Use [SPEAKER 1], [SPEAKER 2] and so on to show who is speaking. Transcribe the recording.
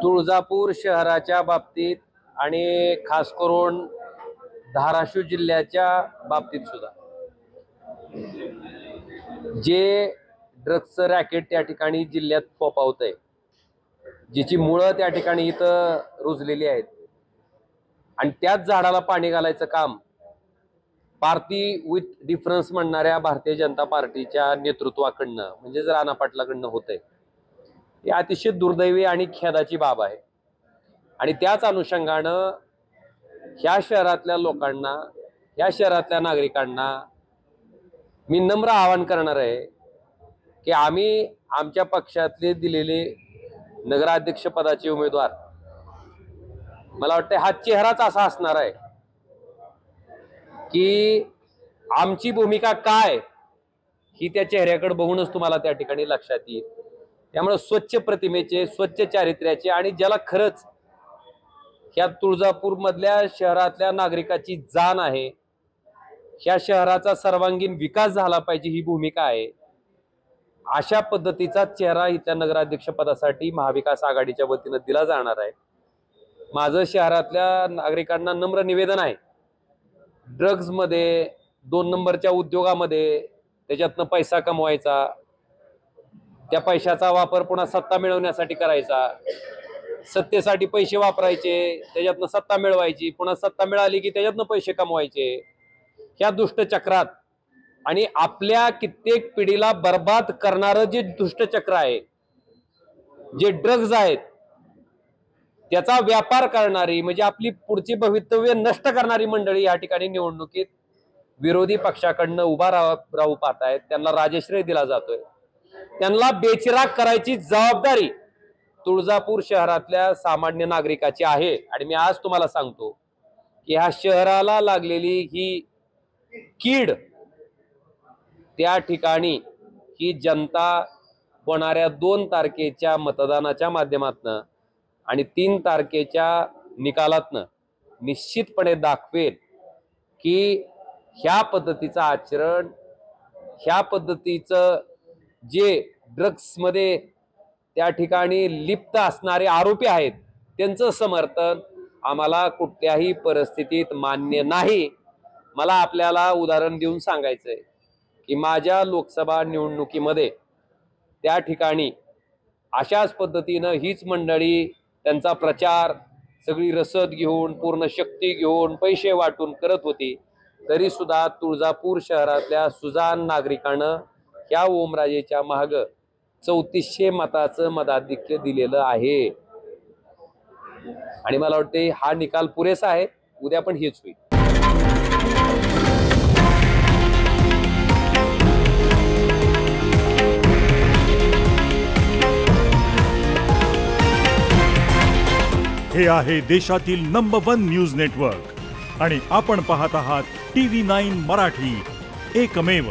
[SPEAKER 1] तुळजापूर शहराच्या बाबतीत आणि खास करून धाराशिव जिल्ह्याच्या बाबतीत सुद्धा जे ड्रग्सचं रॅकेट त्या ठिकाणी जिल्ह्यात फोफावतंय, जिची मुळं त्या ठिकाणी इथं रुजलेली आहेत आणि त्याच झाडाला पाणी घालायचं काम पार्टी विथ डिफरन्स म्हणणाऱ्या भारतीय जनता पार्टीच्या नेतृत्वाकडनं म्हणजे राणा पाटलाकडनं होतंय। ही अतिशय दुर्दैवी आणि खेदाची बाब आहे आणि त्याच अनुषंगानं ह्या शहरातल्या लोकांना, ह्या शहरातल्या नागरिकांना मी नम्र आवाहन करणार आहे की आम्ही आमच्या पक्षातले दिलेले नगराध्यक्ष पदाचे उमेदवार, मला वाटतं हा चेहराच असा असणार आहे की आमची भूमिका काय ही त्या चेहऱ्याकडे बघूनच तुम्हाला त्या ठिकाणी लक्षात येईल। त्यामुळे स्वच्छ प्रतिमेचे, स्वच्छ चारित्र्याचे आणि ज्याला खरंच ह्या तुळजापूर मधल्या शहरातल्या नागरिकाची जाण आहे, ह्या शहराचा सर्वांगीण विकास झाला पाहिजे ही भूमिका आहे, अशा पद्धतीचा चेहरा इथल्या नगराध्यक्ष पदासाठी महाविकास आघाडीच्या वतीने दिला जाणार आहे। माझं शहरातल्या नागरिकांना नम्र निवेदन आहे, ड्रग्ज मध्ये, 2 नंबरच्या उद्योगामध्ये त्याच्यातनं पैसा कमवायचा, त्या पैशाचा वापर पुन्हा सत्ता मिळवण्यासाठी करायचा, सत्तेसाठी पैसे वापरायचे, त्याच्यातनं सत्ता मिळवायची, पुन्हा सत्ता मिळाली की त्याच्यातनं पैसे कमवायचे, ह्या दुष्टचक्रात आणि आपल्या कित्येक पिढीला बर्बाद करणारं जे दुष्टचक्र आहे, जे ड्रग्ज आहेत, त्याचा व्यापार करणारी म्हणजे आपली पुढची भवितव्य नष्ट करणारी मंडळी या ठिकाणी निवडणुकीत विरोधी पक्षाकडनं उभा राहू पाहत आहेत। त्यांना राजश्रय दिला जातोय, त्यांना बेचिराग करायची जबाबदारी तुळजापूर शहरातल्या सामान्य नागरिकाची आहे। आणि मी आज तुम्हाला सांगतो की ह्या शहराला लागलेली ही कीड त्या ठिकाणी ही जनता होणाऱ्या 2 तारखेच्या मतदानाच्या माध्यमातून आणि 3 तारखेच्या निकालातनं निश्चितपणे दाखवेल की ह्या पद्धतीचं आचरण, ह्या पद्धतीचं जे ड्रग्समध्ये त्या ठिकाणी लिप्त असणारे आरोपी आहेत त्यांचं समर्थन आम्हाला कुठल्याही परिस्थितीत मान्य नाही। मला आपल्याला उदाहरण देऊन सांगायचंय की माझ्या लोकसभा निवडणुकीमध्ये त्या ठिकाणी अशाच पद्धतीनं हीच मंडळी त्यांचा प्रचार सगळी रसद घेऊन, पूर्ण शक्ती घेऊन, पैसे वाटून करत होती, तरी सुद्धा तुळजापूर शहरातल्या सुजाण नागरिकांना ह्या ओमराजेच्या माग 3400 मताचं मताधिक्य दिलेलं आहे आणि मला वाटते हा निकाल पुरेसा आहे। उद्या पण हेच होईल।
[SPEAKER 2] हे आहे देशातील नंबर 1 न्यूज नेटवर्क आणि आपण पाहत आहात TV9 मराठी, एकमेव।